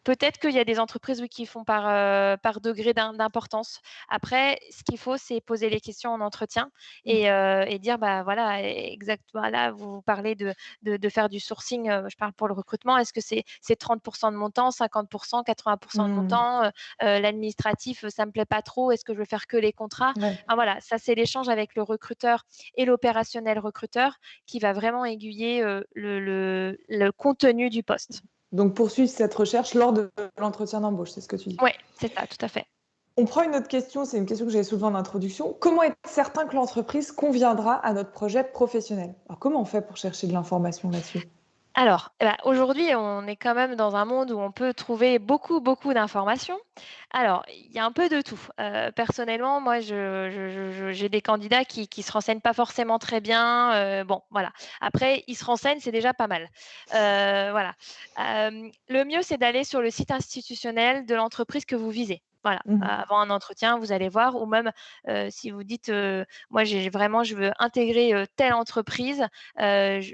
[SPEAKER 2] peut-être qu'il y a des entreprises, oui, qui font par degré d'importance. Après, ce qu'il faut, c'est poser les questions en entretien
[SPEAKER 1] Mmh.
[SPEAKER 2] et dire, bah, voilà, exact voilà, vous parlez de faire du sourcing, je parle pour le recrutement. Est-ce que c'est 30 de mon temps, 50 80 de mon
[SPEAKER 1] Mmh.
[SPEAKER 2] temps? L'administratif, ça me plaît pas trop. Est-ce que je veux faire que les contrats?
[SPEAKER 1] Ouais.
[SPEAKER 2] Enfin, voilà, ça, c'est l'échange avec le recruteur et l'opérationnel recruteur qui va vraiment aiguiller, le contenu du poste.
[SPEAKER 1] Donc poursuivre cette recherche lors de l'entretien d'embauche, c'est ce que tu dis?
[SPEAKER 2] Ouais, c'est ça, tout à fait.
[SPEAKER 1] On prend une autre question, c'est une question que j'avais soulevée en introduction. Comment être certain que l'entreprise conviendra à notre projet professionnel? Alors comment on fait pour chercher de l'information là-dessus?
[SPEAKER 2] Alors, aujourd'hui, on est quand même dans un monde où on peut trouver beaucoup, beaucoup d'informations. Alors, il y a un peu de tout. Personnellement, moi, j'ai des candidats qui se renseignent pas forcément très bien, bon, voilà. Après, ils se renseignent, c'est déjà pas mal. Voilà. Le mieux, c'est d'aller sur le site institutionnel de l'entreprise que vous visez. Voilà,
[SPEAKER 1] Mmh.
[SPEAKER 2] avant un entretien, vous allez voir ou même, si vous dites, «Moi, je veux intégrer, telle entreprise», je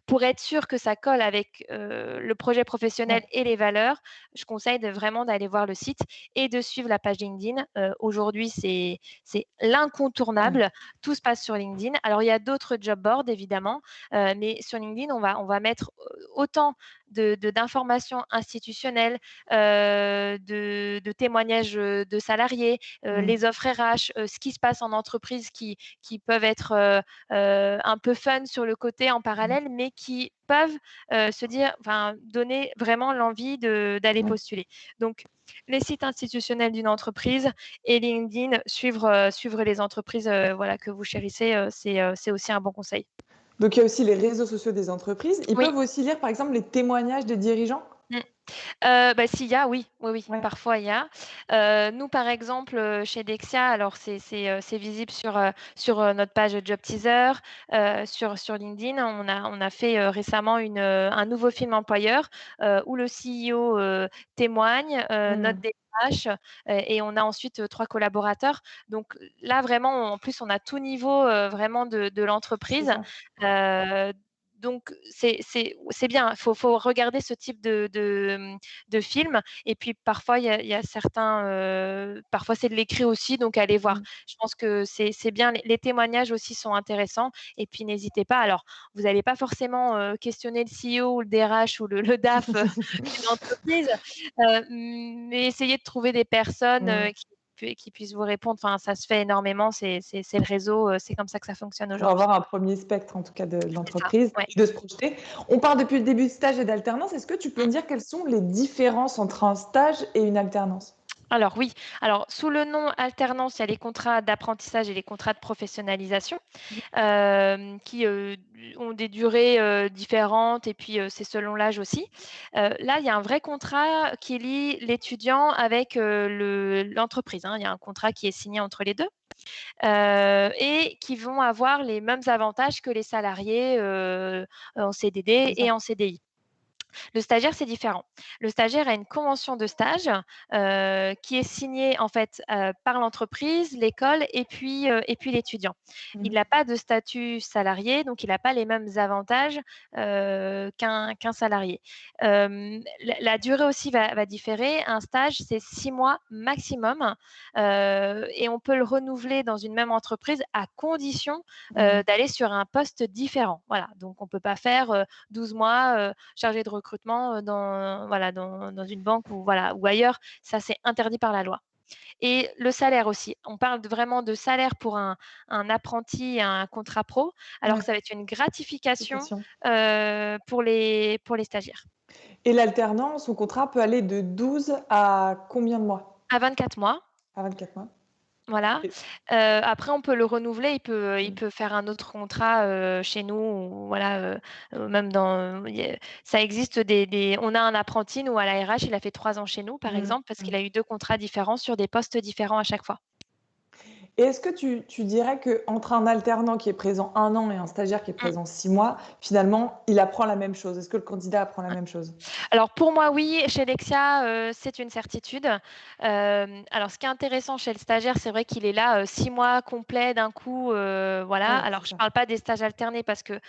[SPEAKER 2] pour être sûr que ça colle avec, le projet professionnel
[SPEAKER 1] Ouais.
[SPEAKER 2] et les valeurs, je conseille vraiment d'aller voir le site et de suivre la page LinkedIn. Aujourd'hui, c'est
[SPEAKER 1] Ouais.
[SPEAKER 2] l'incontournable. Tout se passe sur LinkedIn. Alors, il y a d'autres job boards évidemment, mais sur LinkedIn, on va mettre, autant d'informations institutionnelles, de témoignages de salariés,
[SPEAKER 1] Mmh.
[SPEAKER 2] les offres RH, ce qui se passe en entreprise qui peuvent être un peu fun sur le côté en
[SPEAKER 1] Mmh.
[SPEAKER 2] parallèle, mais qui peuvent se dire, enfin, donner vraiment l'envie d'aller
[SPEAKER 1] Ouais.
[SPEAKER 2] postuler. Donc, les sites institutionnels d'une entreprise et LinkedIn, suivre les entreprises voilà, que vous chérissez, c'est aussi un bon conseil.
[SPEAKER 1] Donc il y a aussi les réseaux sociaux des entreprises. Ils
[SPEAKER 2] Oui.
[SPEAKER 1] peuvent aussi lire, par exemple, les témoignages des dirigeants?
[SPEAKER 2] Mmh. Bah, s'il y a, oui, oui, oui,
[SPEAKER 1] Ouais.
[SPEAKER 2] parfois il y a. Nous, par exemple, chez Dexia, alors c'est visible sur notre page job teaser, sur LinkedIn. On a fait, récemment un nouveau film employeur, où le CEO, témoigne, notre
[SPEAKER 1] Mmh.
[SPEAKER 2] DRH, et on a ensuite, 3 collaborateurs. Donc là, vraiment, en plus, on a tout niveau, vraiment de
[SPEAKER 1] C'est
[SPEAKER 2] l'entreprise.
[SPEAKER 1] ça.
[SPEAKER 2] Heu, donc c'est bien. Il faut regarder ce type de film et puis parfois il y a certains, parfois c'est de l'écrit aussi, donc allez voir.
[SPEAKER 1] Mmh.
[SPEAKER 2] Je pense que c'est bien. Les témoignages aussi sont intéressants et puis n'hésitez pas. Alors, vous n'allez pas forcément, questionner le CEO ou le DRH ou le DAF, d'une entreprise, mais essayez de trouver des personnes,
[SPEAKER 1] Mmh.
[SPEAKER 2] qui puissent vous répondre. Enfin, ça se fait énormément, c'est le réseau, c'est comme ça que ça fonctionne
[SPEAKER 1] Pour
[SPEAKER 2] aujourd'hui.
[SPEAKER 1] avoir un premier spectre, en tout cas, de
[SPEAKER 2] C'est ça,
[SPEAKER 1] l'entreprise
[SPEAKER 2] ouais.
[SPEAKER 1] et de se projeter. On parle depuis le début de stage et d'alternance. Est-ce que tu peux
[SPEAKER 2] Mmh.
[SPEAKER 1] me dire quelles sont les différences entre un stage et une alternance?
[SPEAKER 2] Alors oui, alors sous le nom alternance, il y a les contrats d'apprentissage et les contrats de professionnalisation, qui, ont des durées, différentes et puis, c'est selon l'âge aussi. Là, il y a un vrai contrat qui lie l'étudiant avec, l'entreprise, hein. Il y a un contrat qui est signé entre les 2, et qui vont avoir les mêmes avantages que les salariés, en CDD
[SPEAKER 1] C'est ça.
[SPEAKER 2] et en CDI. Le stagiaire, c'est différent. Le stagiaire a une convention de stage, qui est signée en fait, par l'entreprise, l'école et puis l'étudiant. Il
[SPEAKER 1] Mmh.
[SPEAKER 2] n'a pas de statut salarié, donc il n'a pas les mêmes avantages, qu'un salarié. La durée aussi va différer. Un stage, c'est 6 mois maximum, et on peut le renouveler dans une même entreprise à condition,
[SPEAKER 1] Mmh.
[SPEAKER 2] d'aller sur un poste différent. Voilà, donc on ne peut pas faire, 12 mois, chargé de recrutement, dans une banque ou voilà, ou ailleurs. Ça, c'est interdit par la loi. Et le salaire aussi. On parle vraiment de salaire pour un apprenti, un contrat pro, alors que
[SPEAKER 1] Ouais,
[SPEAKER 2] ça va être une gratification,
[SPEAKER 1] application.
[SPEAKER 2] pour les stagiaires.
[SPEAKER 1] Et l'alternance, son contrat peut aller de 12 à combien de mois?
[SPEAKER 2] À 24 mois.
[SPEAKER 1] À 24 mois?
[SPEAKER 2] Voilà.
[SPEAKER 1] Et
[SPEAKER 2] Après on peut le renouveler, il
[SPEAKER 1] mmh.
[SPEAKER 2] peut faire un autre contrat, chez nous ou voilà, même dans il y a ça existe des on a un apprenti, nous, à la RH, il a fait 3 ans chez nous, par
[SPEAKER 1] Mmh.
[SPEAKER 2] exemple, parce
[SPEAKER 1] Mmh.
[SPEAKER 2] qu'il a eu 2 contrats différents sur des postes différents à chaque fois.
[SPEAKER 1] Et est-ce que tu dirais qu'entre un alternant qui est présent 1 an et un stagiaire qui est
[SPEAKER 2] Mmh.
[SPEAKER 1] présent 6 mois, finalement, il apprend la même chose? Est-ce que le candidat apprend la même chose?
[SPEAKER 2] Alors pour moi, oui, chez Lexia, c'est une certitude. Alors ce qui est intéressant chez le stagiaire, c'est vrai qu'il est là, 6 mois complets d'un coup, voilà.
[SPEAKER 1] Ouais,
[SPEAKER 2] Alors
[SPEAKER 1] c'est
[SPEAKER 2] je ne
[SPEAKER 1] ça.
[SPEAKER 2] parle pas des stages alternés parce que,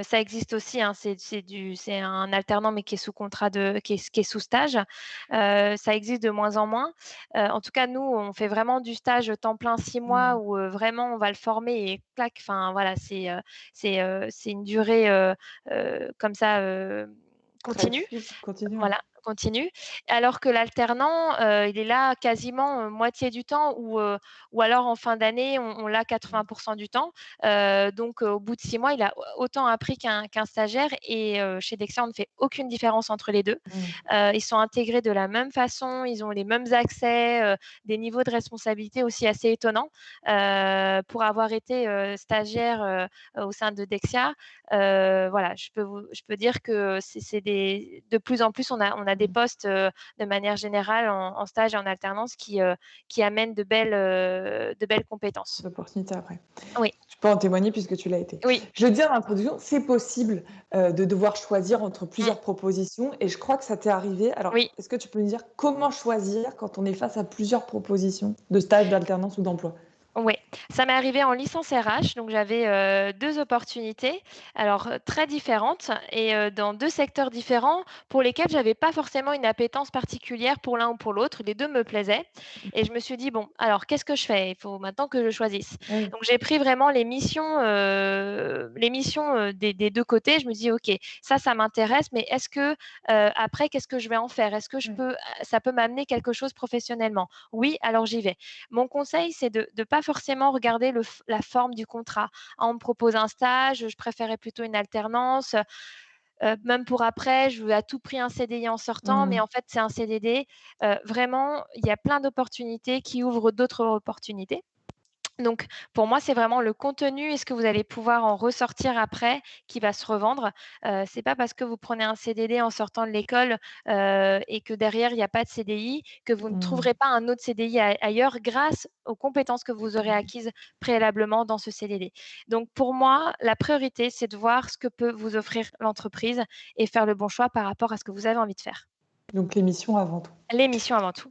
[SPEAKER 2] ça existe aussi, hein, c'est un alternant mais qui est sous stage. Ça existe de moins en moins. En tout cas, nous, on fait vraiment du stage temps plein 6 mois
[SPEAKER 1] Mmh.
[SPEAKER 2] où, vraiment on va le former et clac, enfin voilà, c'est une durée, comme ça,
[SPEAKER 1] Très
[SPEAKER 2] continue.
[SPEAKER 1] fluide, continue, ouais.
[SPEAKER 2] Voilà, continue. Alors que l'alternant, il est là quasiment, moitié du temps ou alors en fin d'année, on l'a 80 du temps. Donc au bout de 6 mois, il a autant appris qu'un stagiaire et chez Dexia, on ne fait aucune différence entre les 2.
[SPEAKER 1] Mmh.
[SPEAKER 2] Ils sont intégrés de la même façon, ils ont les mêmes accès, des niveaux de responsabilité aussi assez étonnants. Pour avoir été, stagiaire, au sein de Dexia, voilà, je peux dire que c'est des de plus en plus, on a des
[SPEAKER 1] Mmh.
[SPEAKER 2] postes, de manière générale en stage et en alternance qui amènent de belles compétences.
[SPEAKER 1] D'opportunités après.
[SPEAKER 2] Oui,
[SPEAKER 1] Tu peux en témoigner puisque tu l'as été.
[SPEAKER 2] oui,
[SPEAKER 1] Je le dis en introduction, c'est possible, de devoir choisir entre
[SPEAKER 2] mmh,
[SPEAKER 1] plusieurs propositions et je crois que ça t'est arrivé. Alors,
[SPEAKER 2] oui.
[SPEAKER 1] est-ce que tu peux me dire comment choisir quand on est face à plusieurs propositions de stage, d'alternance ou d'emploi?
[SPEAKER 2] Oui, ça m'est arrivé en licence RH, donc j'avais, 2 opportunités, alors, très différentes et dans 2 secteurs différents pour lesquels j'avais pas forcément une appétence particulière pour l'un ou pour l'autre. Les 2 me plaisaient et je me suis dit: «Bon, alors qu'est-ce que je fais? Il faut maintenant que je choisisse».
[SPEAKER 1] Oui.
[SPEAKER 2] Donc j'ai pris vraiment les missions, des 2 côtés. Je me dis: «OK, ça m'intéresse, mais est-ce que, après qu'est-ce que je vais en faire? Est-ce que je
[SPEAKER 1] Oui.
[SPEAKER 2] peux ça peut m'amener quelque chose professionnellement? Oui, alors j'y vais». Mon conseil, c'est de ne pas forcément regarder la forme du contrat. Ah, on me propose un stage, je préférais plutôt une alternance, même pour après, je veux à tout prix un CDI en sortant, mais
[SPEAKER 1] Mmh.
[SPEAKER 2] en fait, c'est un CDD. Vraiment, il y a plein d'opportunités qui ouvrent d'autres opportunités. Donc, pour moi, c'est vraiment le contenu et ce que vous allez pouvoir en ressortir après qui va se revendre. C'est pas parce que vous prenez un CDD en sortant de l'école, et que derrière il y a pas de CDI, que vous ne
[SPEAKER 1] Mmh.
[SPEAKER 2] trouverez pas un autre CDI ailleurs grâce aux compétences que vous aurez acquises préalablement dans ce CDD. Donc pour moi, la priorité, c'est de voir ce que peut vous offrir l'entreprise et faire le bon choix par rapport à ce que vous avez envie de faire.
[SPEAKER 1] Donc l'émission avant tout.
[SPEAKER 2] L'émission avant tout.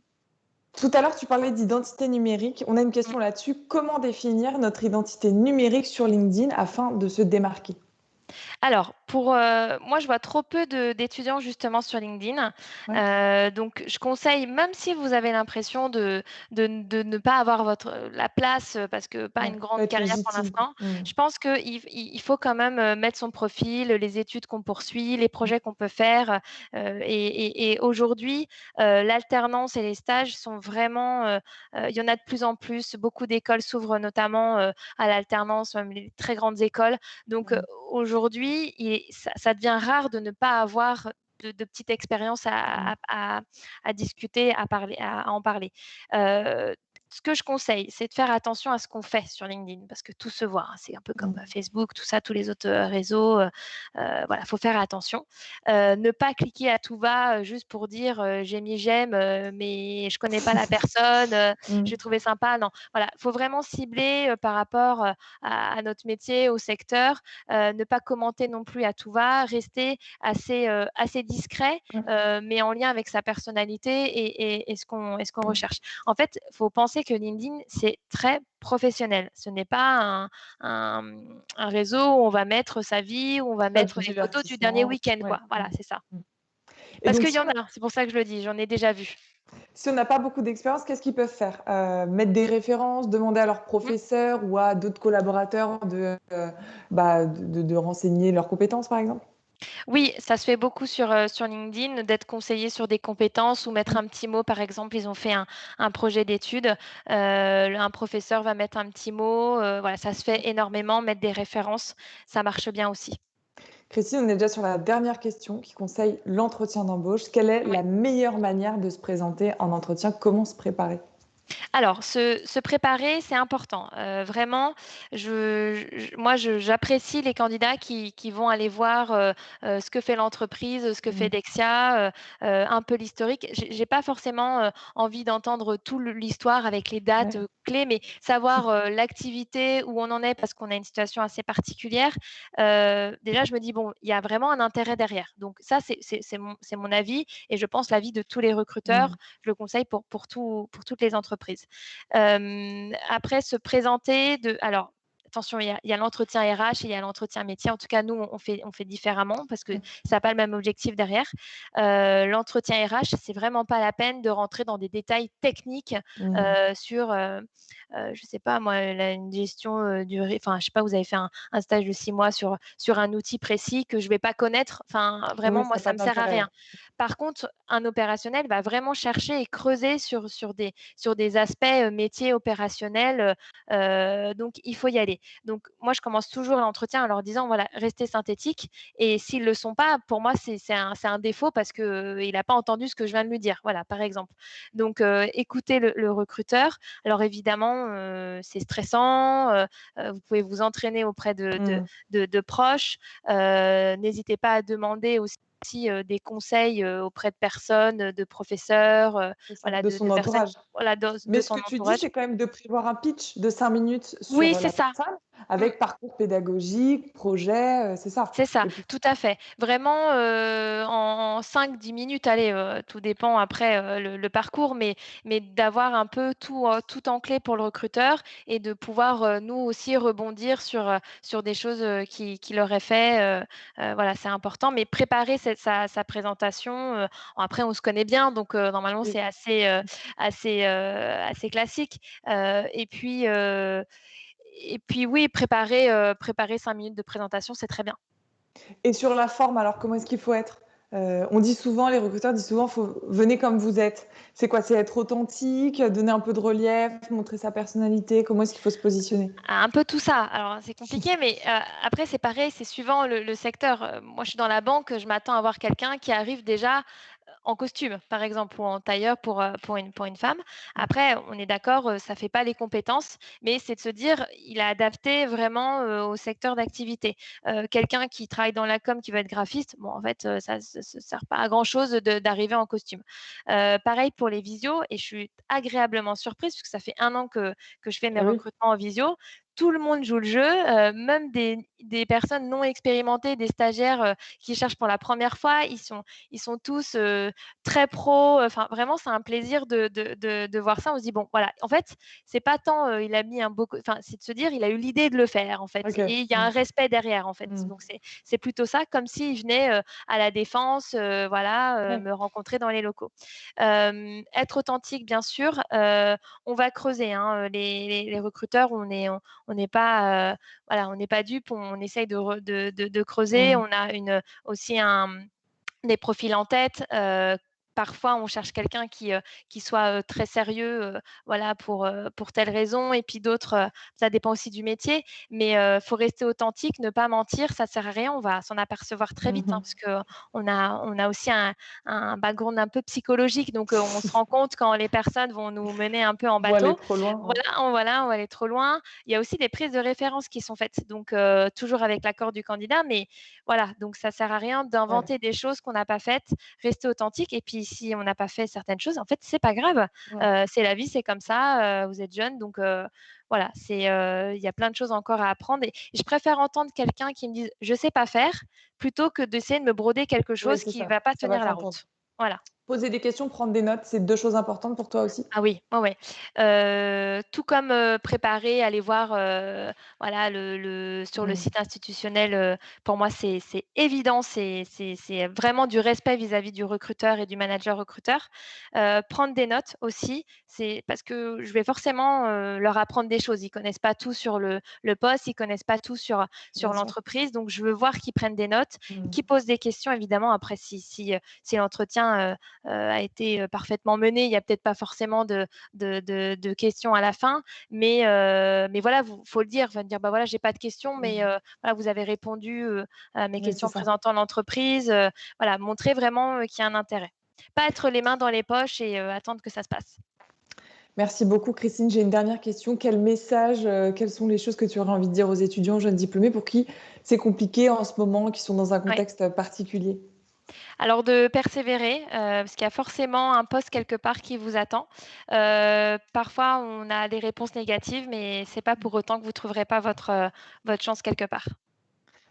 [SPEAKER 1] Tout à l'heure, tu parlais d'identité numérique. On a une
[SPEAKER 2] Mmh.
[SPEAKER 1] question là-dessus. Comment définir notre identité numérique sur LinkedIn afin de se démarquer?
[SPEAKER 2] Alors, moi, je vois trop peu d'étudiants justement sur LinkedIn.
[SPEAKER 1] Ouais.
[SPEAKER 2] Donc je conseille, même si vous avez l'impression de ne pas avoir la place, parce que pas
[SPEAKER 1] Ouais,
[SPEAKER 2] une
[SPEAKER 1] faut
[SPEAKER 2] grande
[SPEAKER 1] être
[SPEAKER 2] carrière pour
[SPEAKER 1] légitime, quoi.
[SPEAKER 2] l'instant,
[SPEAKER 1] Mmh.
[SPEAKER 2] je pense qu'il faut quand même, mettre son profil, les études qu'on poursuit, les
[SPEAKER 1] Mmh.
[SPEAKER 2] projets qu'on peut faire, et aujourd'hui, l'alternance et les stages sont vraiment, il y en a de plus en plus. Beaucoup d'écoles s'ouvrent notamment, à l'alternance, même les très grandes écoles. Donc,
[SPEAKER 1] Mmh.
[SPEAKER 2] aujourd'hui, ça devient rare de ne pas avoir de petites expériences
[SPEAKER 1] Mmh.
[SPEAKER 2] à discuter, à en parler. Heu, Ce que je conseille, c'est de faire attention à ce qu'on fait sur LinkedIn parce que tout se voit, hein. C'est un peu comme,
[SPEAKER 1] Mmh.
[SPEAKER 2] Facebook, tout ça, tous les autres, réseaux, voilà, faut faire attention. Ne pas cliquer à tout va, juste pour dire, «J'ai mis j'aime», mais je connais pas la personne,
[SPEAKER 1] Mmh.
[SPEAKER 2] j'ai trouvé sympa. Non, voilà, faut vraiment cibler, par rapport, à notre métier, au secteur, ne pas commenter non plus à tout va, rester assez discret,
[SPEAKER 1] Ouais.
[SPEAKER 2] mais en lien avec sa personnalité et ce qu'on recherche. En fait, il faut penser que LinkedIn, c'est très professionnel. Ce n'est pas un réseau où on va mettre sa vie, où on va
[SPEAKER 1] Pas du
[SPEAKER 2] mettre les photos du dernier
[SPEAKER 1] divertissement.
[SPEAKER 2] week-end,
[SPEAKER 1] Ouais.
[SPEAKER 2] quoi. Voilà,
[SPEAKER 1] Mmh.
[SPEAKER 2] c'est ça.
[SPEAKER 1] Mmh. Et
[SPEAKER 2] Parce
[SPEAKER 1] donc
[SPEAKER 2] qu'il y en a, c'est pour ça que je le dis, j'en ai déjà vu.
[SPEAKER 1] si on n'a pas beaucoup d'expérience, qu'est-ce qu'ils peuvent faire? Mettre des références, demander à leurs
[SPEAKER 2] Mmh.
[SPEAKER 1] professeurs ou à d'autres collaborateurs de renseigner leurs compétences, par exemple?
[SPEAKER 2] Oui, ça se fait beaucoup sur LinkedIn, d'être conseillé sur des compétences ou mettre
[SPEAKER 1] Mmh.
[SPEAKER 2] un petit mot. Par exemple, ils ont fait un projet d'études, un professeur va mettre un petit mot, voilà, ça se fait énormément. Mettre des références, ça marche bien aussi.
[SPEAKER 1] Christine, on est déjà sur la dernière question qui conseille l'entretien d'embauche. Quelle est
[SPEAKER 2] Oui.
[SPEAKER 1] la meilleure manière de se présenter en entretien? Comment se préparer?
[SPEAKER 2] Alors, se préparer, c'est important. Vraiment, moi, j'apprécie les candidats qui vont aller voir, ce que fait l'entreprise, ce que fait
[SPEAKER 1] Mmh.
[SPEAKER 2] Dexia, un peu l'historique. J'ai pas forcément, envie d'entendre tout l'histoire avec les dates,
[SPEAKER 1] Ouais.
[SPEAKER 2] clés, mais savoir, l'activité, où on en est parce qu'on a une situation assez particulière. Déjà, je me dis: «Bon, il y a vraiment un intérêt derrière». Donc ça, c'est mon avis et je pense l'avis de tous les recruteurs.
[SPEAKER 1] Mmh.
[SPEAKER 2] Je le conseille pour toutes les entreprises. Après se présenter alors attention, il y a l'entretien RH et il y a l'entretien métier. En tout cas, nous, on fait différemment parce que
[SPEAKER 1] Mmh.
[SPEAKER 2] ça n'a pas le même objectif derrière. L'entretien RH, c'est vraiment pas la peine de rentrer dans des détails techniques,
[SPEAKER 1] Mmh.
[SPEAKER 2] sur, je sais pas moi, une gestion, enfin, je sais pas, vous avez fait un stage de 6 mois sur un outil précis que je vais pas connaître. Enfin,
[SPEAKER 1] Oui,
[SPEAKER 2] vraiment,
[SPEAKER 1] ça
[SPEAKER 2] moi,
[SPEAKER 1] a
[SPEAKER 2] ça
[SPEAKER 1] pas
[SPEAKER 2] me sert à
[SPEAKER 1] d'intérêt,
[SPEAKER 2] rien.
[SPEAKER 1] ouais.
[SPEAKER 2] Par contre, un opérationnel va vraiment chercher et creuser sur des aspects, métiers opérationnels, donc il faut y aller. Donc moi, je commence toujours l'entretien en leur disant: «Voilà, restez synthétiques» et s'ils le sont pas, pour moi, c'est un défaut parce que, il a pas entendu ce que je viens de lui dire, voilà, par exemple. Donc écoutez le recruteur. Alors évidemment, c'est stressant, vous pouvez vous entraîner auprès
[SPEAKER 1] Mmh.
[SPEAKER 2] de proches. N'hésitez pas à demander aussi, des conseils, auprès de personnes, de professeurs,
[SPEAKER 1] C'est ça,
[SPEAKER 2] voilà,
[SPEAKER 1] de
[SPEAKER 2] de
[SPEAKER 1] son
[SPEAKER 2] personnes,
[SPEAKER 1] entourage.
[SPEAKER 2] voilà, de
[SPEAKER 1] Mais ce
[SPEAKER 2] son
[SPEAKER 1] que tu dis,
[SPEAKER 2] entourage.
[SPEAKER 1] c'est quand même de prévoir un pitch de 5 minutes
[SPEAKER 2] Oui,
[SPEAKER 1] sur
[SPEAKER 2] c'est
[SPEAKER 1] la
[SPEAKER 2] ça.
[SPEAKER 1] personne. Avec parcours pédagogique, projet, c'est ça?
[SPEAKER 2] C'est ça,
[SPEAKER 1] Et puis
[SPEAKER 2] tout à fait. Vraiment, en 5-10 minutes, allez, tout dépend après, le parcours, mais d'avoir un peu tout en clé pour le recruteur et de pouvoir, nous aussi rebondir sur des choses, qu'il aurait fait, voilà, c'est important. Mais préparer sa présentation, après on se connaît bien donc normalement
[SPEAKER 1] oui.
[SPEAKER 2] c'est assez classique. Et puis oui, préparer 5 minutes de présentation, c'est très bien.
[SPEAKER 1] Et sur la forme, alors comment est-ce qu'il faut être? On dit souvent, les recruteurs disent souvent: «Faut venez comme vous êtes». C'est quoi? C'est être authentique, donner un peu de relief, montrer sa personnalité? Comment est-ce qu'il faut se positionner?
[SPEAKER 2] Ah, un peu tout ça. Alors c'est compliqué, mais après c'est pareil, c'est suivant le secteur. Moi je suis dans la banque, je m'attends à voir quelqu'un qui arrive déjà, en costume, par exemple, ou en tailleur pour une femme. Après, on est d'accord, ça fait pas les compétences, mais c'est de se dire, il a adapté vraiment, au secteur d'activité. Quelqu'un qui travaille dans la com, qui veut être graphiste, bon en fait, ça sert pas à grand chose d'arriver en costume. Pareil pour les visios et je suis agréablement surprise puisque ça fait 1 an que je fais mes
[SPEAKER 1] Eh oui.
[SPEAKER 2] recrutements en visio. Tout le monde joue le jeu, même des personnes non expérimentées, des stagiaires, qui cherchent pour la première fois, ils sont tous, très pro, enfin vraiment c'est un plaisir de voir ça. On se dit: «Bon voilà». En fait, c'est pas tant, il a mis un beau co enfin, c'est de se dire: «Il a eu l'idée de le faire en fait»
[SPEAKER 1] OK.
[SPEAKER 2] et il y a un
[SPEAKER 1] Mmh.
[SPEAKER 2] respect derrière en fait.
[SPEAKER 1] Mmh.
[SPEAKER 2] Donc c'est plutôt ça, comme s'il venait, à la défense, voilà,
[SPEAKER 1] Ouais.
[SPEAKER 2] me rencontrer dans les locaux. Être authentique bien sûr, on va creuser, hein, les recruteurs, on n'est pas, voilà, on n'est pas dupes, on essaye de creuser.
[SPEAKER 1] Mmh.
[SPEAKER 2] On a aussi des profils en tête. Parfois, on cherche quelqu'un qui soit, très sérieux, voilà, pour telle raison et puis d'autres, ça dépend aussi du métier, mais faut rester authentique, ne pas mentir, ça sert à rien. On va s'en apercevoir très vite, hein,
[SPEAKER 1] Mmh.
[SPEAKER 2] parce qu'on a aussi un background un peu psychologique, donc on se rend compte quand les personnes vont nous mener un peu en
[SPEAKER 1] Faut aller
[SPEAKER 2] bateau.
[SPEAKER 1] trop loin, ouais.
[SPEAKER 2] On va aller trop loin. Il y a aussi des prises de référence qui sont faites, donc toujours avec l'accord du candidat, mais voilà, donc ça sert à rien
[SPEAKER 1] Ouais.
[SPEAKER 2] d'inventer des choses qu'on n'a pas faites, rester authentique et puis si on n'a pas fait certaines choses, en fait, c'est pas grave.
[SPEAKER 1] Ouais.
[SPEAKER 2] C'est la vie, c'est comme ça, vous êtes jeune donc voilà, il y a plein de choses encore à apprendre et je préfère entendre quelqu'un qui me dise: «Je sais pas faire», plutôt que d'essayer de me broder quelque
[SPEAKER 1] Oui,
[SPEAKER 2] chose
[SPEAKER 1] c'est
[SPEAKER 2] qui
[SPEAKER 1] ça.
[SPEAKER 2] va pas
[SPEAKER 1] Ça va
[SPEAKER 2] tenir la
[SPEAKER 1] s'entendre.
[SPEAKER 2] route. Voilà.
[SPEAKER 1] Poser des questions, prendre des notes, c'est 2 choses importantes pour toi aussi?
[SPEAKER 2] Ah oui, ouais, ouais. Tout comme, préparer, aller voir, voilà, le sur le
[SPEAKER 1] Mmh.
[SPEAKER 2] site institutionnel, pour moi, c'est évident, c'est vraiment du respect vis-à-vis du recruteur et du manager recruteur. Prendre des notes aussi, c'est parce que je vais forcément, leur apprendre des choses. Ils connaissent pas tout sur le poste, ils connaissent pas tout sur
[SPEAKER 1] Bien sûr.
[SPEAKER 2] l'entreprise, donc je veux voir qu'ils prennent des notes,
[SPEAKER 1] Mmh.
[SPEAKER 2] qu'ils posent des questions évidemment. Après si l'entretien, a été, parfaitement menée. Il y a peut-être pas forcément de questions à la fin, mais voilà, faut le dire, enfin dire: «Bah, voilà, j'ai pas de questions, mais
[SPEAKER 1] Mmh.
[SPEAKER 2] voilà, vous avez répondu, à mes
[SPEAKER 1] Oui, c'est
[SPEAKER 2] questions
[SPEAKER 1] ça.
[SPEAKER 2] présentant l'entreprise», voilà, montrer vraiment, qu'il y a un intérêt. Pas être les mains dans les poches et attendre que ça se passe.
[SPEAKER 1] Merci beaucoup Christine. J'ai une dernière question. Quel message, quelles sont les choses que tu aurais envie de dire aux étudiants, jeunes diplômés pour qui c'est compliqué en ce moment, qui sont dans un
[SPEAKER 2] Ouais.
[SPEAKER 1] contexte particulier?
[SPEAKER 2] Alors de persévérer, parce qu'il y a forcément un poste quelque part qui vous attend. Parfois on a des réponses négatives, mais c'est pas pour autant que vous trouverez pas votre chance quelque part.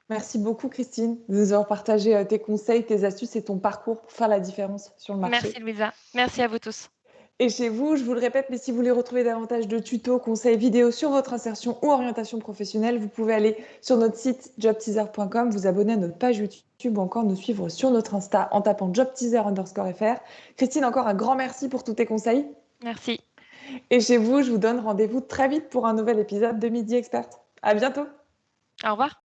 [SPEAKER 1] Merci beaucoup Christine de nous avoir partagé, tes conseils, tes astuces et ton parcours pour faire la différence sur le
[SPEAKER 2] Merci
[SPEAKER 1] marché.
[SPEAKER 2] Louisa. Merci à vous tous.
[SPEAKER 1] Et chez vous, je vous le répète, mais si vous voulez retrouver davantage de tutos, conseils vidéo sur votre insertion ou orientation professionnelle, vous pouvez aller sur notre site jobteaser.com, vous abonner à notre page YouTube ou encore nous suivre sur notre Insta en tapant jobteaser_fr. Christine, encore un grand merci pour tous tes conseils.
[SPEAKER 2] Merci.
[SPEAKER 1] Et chez vous, je vous donne rendez-vous très vite pour un nouvel épisode de Midi Expert. À bientôt!
[SPEAKER 2] Au revoir.